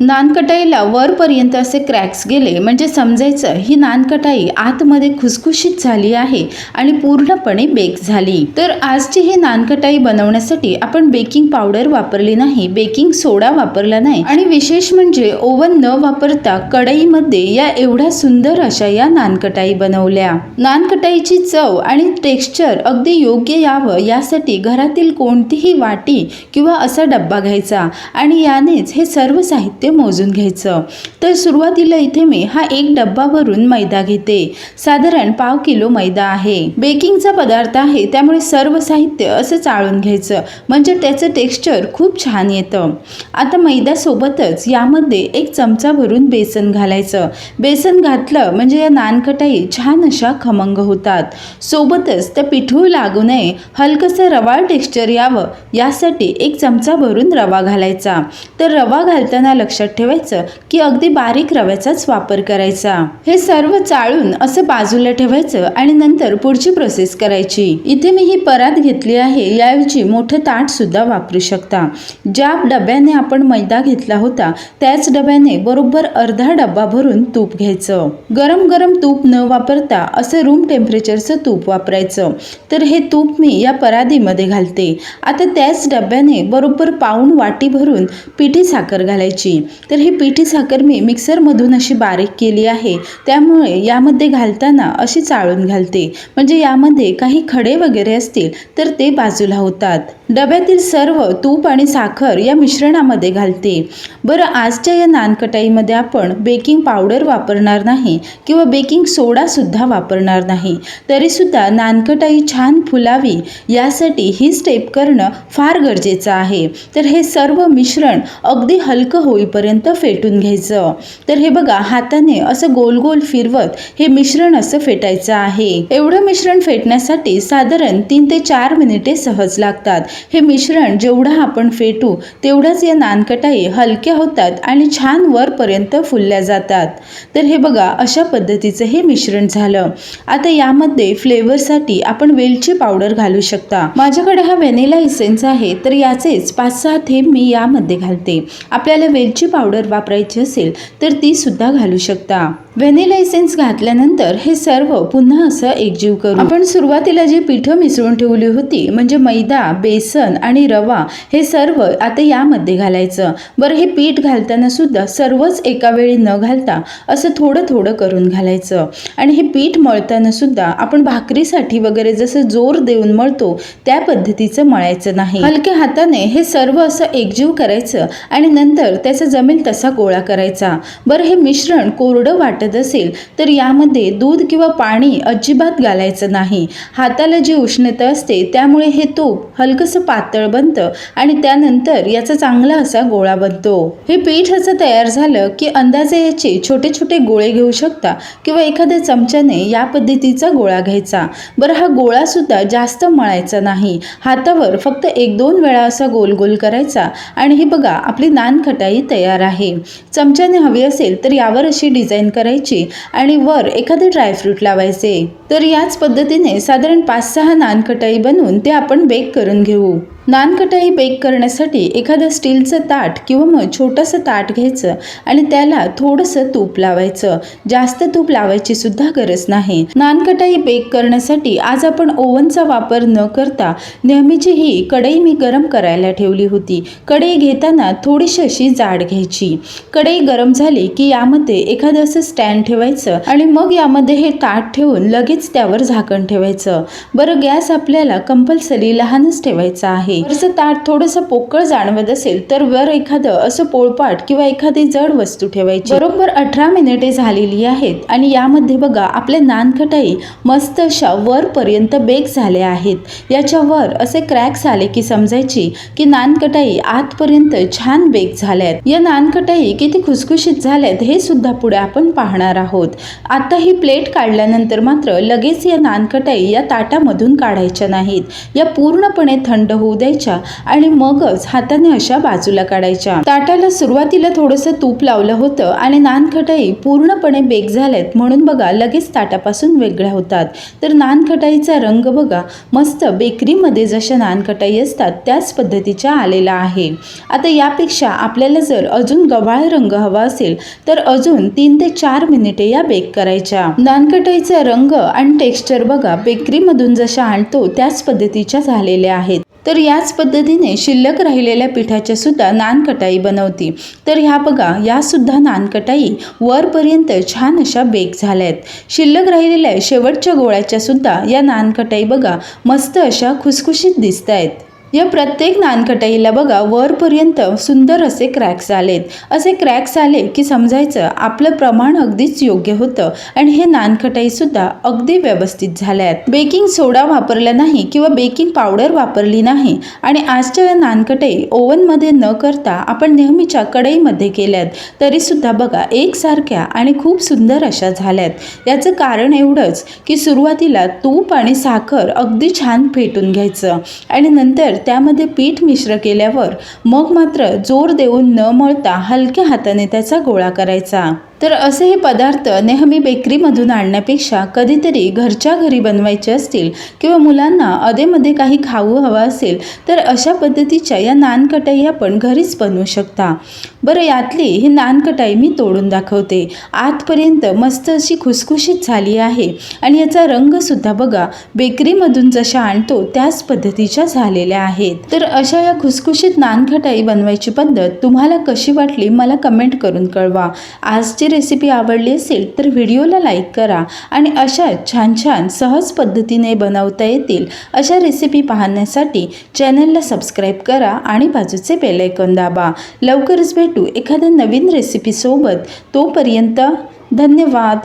नानकटाईला वरपर्यंत असे क्रॅक्स गेले म्हणजे समजायचं ही नानकटाई आतमध्ये खुसखुशीत झाली आहे आणि पूर्णपणे बेक झाली। तर आजची ही नानकटाई बनवण्यासाठी आपण बेकिंग पावडर वापरली नाही, बेकिंग सोडा वापरला नाही आणि विशेष म्हणजे ओव्हन न वापरता कढईमध्ये या एवढ्या सुंदर अशा या नानकटाई बनवल्या। नानकटाईची चव आणि टेक्स्चर अगदी योग्य यावं यासाठी घरातील कोणतीही वाटी किंवा असा डब्बा घ्यायचा आणि यानेच हे सर्व साहित्य मोजून घ्यायचं। तर सुरुवातीला इथे मी हा एक डब्बा भरून मैदा घेते, साधारण पाव किलो मैदा आहे। बेकिंगचा पदार्थ आहे त्यामुळे सर्व साहित्य असं चाळून घ्यायचं म्हणजे त्याचं टेक्स्चर खूप छान येतं। आता मैदा सोबतच यामध्ये एक चमचा भरून बेसन घालायचं। बेसन घातलं म्हणजे या नानकटाई छान अशा खमंग होतात। सोबतच त्या पिठू लागू नये, हलकसं रवाळ टेक्स्चर यावं यासाठी एक चमचा भरून रवा घालायचा। तर रवा घालताना लक्षात ठेवायचं की अगदी बारीक रव्याचाच वापर करायचा। हे सर्व चाळून असं बाजूला ठेवायचं आणि नंतर पुढची प्रोसेस करायची। इथे मी ही परात घेतली आहे, याऐवजी मोठं ताट सुद्धा वापरू शकता। ज्या डब्याने आपण मैदा घेतला होता त्याच डब्याने बरोबर अर्धा डब्बा भरून तूप घ्यायचं। गरम गरम तूप न वापरता असं रूम टेम्परेचरचं तूप वापरायचं। तर हे तूप मी या परातीमध्ये घालते। आता त्याच डब्याने बरोबर पाऊण वाटी भरून पिठी साखर घालायची। तर ही पिठी साखर मी मिक्सरमधून अशी बारीक केली आहे, त्यामुळे यामध्ये घालताना अशी चाळून घालते म्हणजे यामध्ये काही खडे वगैरे असतील तर ते बाजूला होतात। डब्यातील सर्व तूप आणि साखर या मिश्रणामध्ये घालते। बरं, आजच्या या नानकटाईमध्ये आपण बेकिंग पावडर वापरणार नाही किंवा बेकिंग सोडा सुद्धा वापरणार नाही, तरीसुद्धा नानकटाई छान फुलावी यासाठी ही स्टेप करणं फार गरजेचं आहे। तर हे सर्व मिश्रण अगदी हलकं होईपर्यंत फेटून घ्यायचं। तर हे बघा, हाताने असं गोल गोल फिरवत हे मिश्रण असं फेटायचं आहे। एवढं मिश्रण फेटण्यासाठी साधारण 3 ते 4 मिनिटे सहज लागतात। हे मिश्रण जेवढं आपण फेटू तेवढंच या नानकटाई हलक्या होतात आणि छान वरपर्यंत फुलल्या जातात। तर हे बघा, अशा पद्धतीचं हे मिश्रण झालं। आता यामध्ये फ्लेवरसाठी आपण वेलची पावडर घालू शकता। माझ्याकडे हा व्हॅनिला इसेन्स आहे, तर याचेच 5-6 थेंब मी यामध्ये घालते। आपल्याला वेलची पावडर वापरायची असेल तर ती सुद्धा घालू शकता। व्हॅनिला इसेन्स घातल्यानंतर हे सर्व पुन्हा असं एकजीव करू। आपण सुरुवातीला जी पिठं मिसळून ठेवली होती म्हणजे मैदा, बेसन आणि रवा, हे सर्व आता यामध्ये घालायचं। बरं, हे पीठ घालताना सुद्धा सर्वच एका वेळी न घालता असं थोडं थोडं करून घालायचं। आणि हे पीठ मळताना सुद्धा आपण भाकरीसाठी वगैरे जसं जोर देऊन मळतो त्या पद्धतीचं मळायचं नाही। हलक्या हाताने हे सर्व असं एकजीव करायचं आणि नंतर त्याचा जमेल तसा गोळा करायचा। बरं, हे मिश्रण कोरडं वाटत असेल तर यामध्ये दूध किंवा पाणी अजिबात घालायचं नाही। हाताला जी उष्णता असते त्यामुळे हे तूप हलकसं पातळ बनतं आणि त्यानंतर याचा चांगला असा गोळा बनतो। हे पीठ असं तयार झालं की अंदाजे याचे छोटे छोटे गोळे घेऊ शकता किंवा एखाद्या चमच्याने या पद्धतीचा गोळा घ्यायचा। बरं, हा गोळा सुद्धा जास्त मळायचा नाही, हातावर फक्त 1-2 वेळा असा गोल गोल करायचा आणि हे बघा, आपली नानकटाई तयार आहे। चमच्याने हवी असेल तर यावर अशी डिझाईन करायची आणि वर एखादे ड्रायफ्रूट लावायचे। तर याच पद्धतीने साधारण 5-6 नानकटाई बनवून ते आपण बेक करून घेऊ। नानकटाई बेक करण्यासाठी एखादं स्टीलचं ताट किंवा मग छोटंसं ताट घ्यायचं आणि त्याला थोडंसं तूप लावायचं। जास्त तूप लावायची सुद्धा गरज नाही। नानकटाई बेक करण्यासाठी आज आपण ओव्हनचा वापर न करता नेहमीची ही कढई मी गरम करायला ठेवली होती। कढई घेताना थोडीशी अशी जाड घ्यायची। कढई गरम झाली की यामध्ये एखादं असं स्टँड ठेवायचं आणि मग यामध्ये हे ताट ठेवून लगेच त्यावर झाकण ठेवायचं। बरं, गॅस आपल्याला कंपल्सरी लहानच ठेवायचा आहे। वरचं ताट थोडंसं पोकळ जाणवत असेल तर वर एखादं असं पोळपाट किंवा एखादी जड वस्तू ठेवायची। बरोबर 18 मिनिटे झालेली आहेत आणि यामध्ये बघा, आपले नानकटाई मस्त अशा वरपर्यंत बेक झाल्या आहेत। याच्या वर असे क्रॅक्स आले की समजायची की नानकटाई आतपर्यंत छान बेक झाल्यात। या नानकटाई किती खुसखुशीत झाल्यात हे सुद्धा पुढे आपण पाहणार आहोत। आता ही प्लेट काढल्यानंतर मात्र लगेच या नानकटाई या ताटामधून काढायच्या नाहीत, या पूर्णपणे थंड होऊ द्यायच्या आणि मगच हाताने अशा बाजूला काढायच्या। ताटाला सुरुवातीला थोडंसं तूप लावलं होतं आणि नानखटाई पूर्णपणे बेक झाल्यात म्हणून बघा लगेच ताटापासून वेगळ्या होतात। तर नानखटाईचा रंग बघा मस्त बेकरीमध्ये जशा नानखटाई असतात त्याच पद्धतीचा आलेला आहे। आता यापेक्षा आपल्याला जर अजून गव्हाळ रंग हवा असेल तर अजून 3 ते 4 मिनिटे या बेक करायच्या। नानखटाईचा रंग आणि टेक्स्चर बघा बेकरीमधून जशा आणतो त्याच पद्धतीच्या झालेल्या आहेत। तर याच पद्धतीने शिल्लक राहिलेल्या पिठाच्या सुद्धा नानखटाई बनवती। तर ह्या बघा या सुद्धा नानखटाई वरपर्यंत छान अशा बेक झाल्यात। शिल्लक राहिलेल्या शेवटच्या गोळ्याच्या सुद्धा या नानखटाई बघा मस्त अशा खुसखुशीत दिसत आहेत। या प्रत्येक नानखटाईला बघा वरपर्यंत सुंदर असे क्रॅक्स आलेत। असे क्रॅक्स आले की समजायचं आपलं प्रमाण अगदीच योग्य होतं आणि हे नानखटाई सुद्धा अगदी व्यवस्थित झाल्यात। बेकिंग सोडा वापरला नाही किंवा बेकिंग पावडर वापरली नाही आणि आजच्या या नानखटाई ओव्हनमध्ये न करता आपण नेहमीच्या कढईमध्ये केल्यात तरी सुद्धा बघा एकसारख्या आणि खूप सुंदर अशा झाल्यात। याचं कारण एवढंच की सुरुवातीला तूप आणि साखर अगदी छान फेटून घ्यायचं आणि नंतर त्यामध्ये पीठ मिश्र केल्यावर मग मात्र जोर देऊन न मळता हलक्या हाताने त्याचा गोळा करायचा। तर असे हे पदार्थ नेहमी बेकरीमधून आणण्यापेक्षा कधीतरी घरच्या घरी बनवायचे असतील किंवा मुलांना अधेमध्ये काही खाऊ हवं असेल तर अशा पद्धतीच्या या नानखटाई आपण घरीच बनवू शकता। बरं यातली ही नानखटाई मी तोडून दाखवते। आतपर्यंत मस्त अशी खुसखुशीत झाली आहे आणि याचा रंगसुद्धा बघा बेकरीमधून जशा आणतो त्याच पद्धतीच्या झालेल्या आहेत। तर अशा या खुसखुशीत नानखटाई बनवायची पद्धत तुम्हाला कशी वाटली मला कमेंट करून कळवा। आजची रेसिपी आवडली असेल तर व्हिडिओला लाईक करा आणि अशा छान छान सहज पद्धतीने बनवता येतील अशा रेसिपी पाहण्यासाठी चॅनलला सबस्क्राईब करा आणि बाजूचे बेल आयकॉन दाबा। लवकरच भेटू एखाद्या नवीन रेसिपी सोबत। तोपर्यंत धन्यवाद।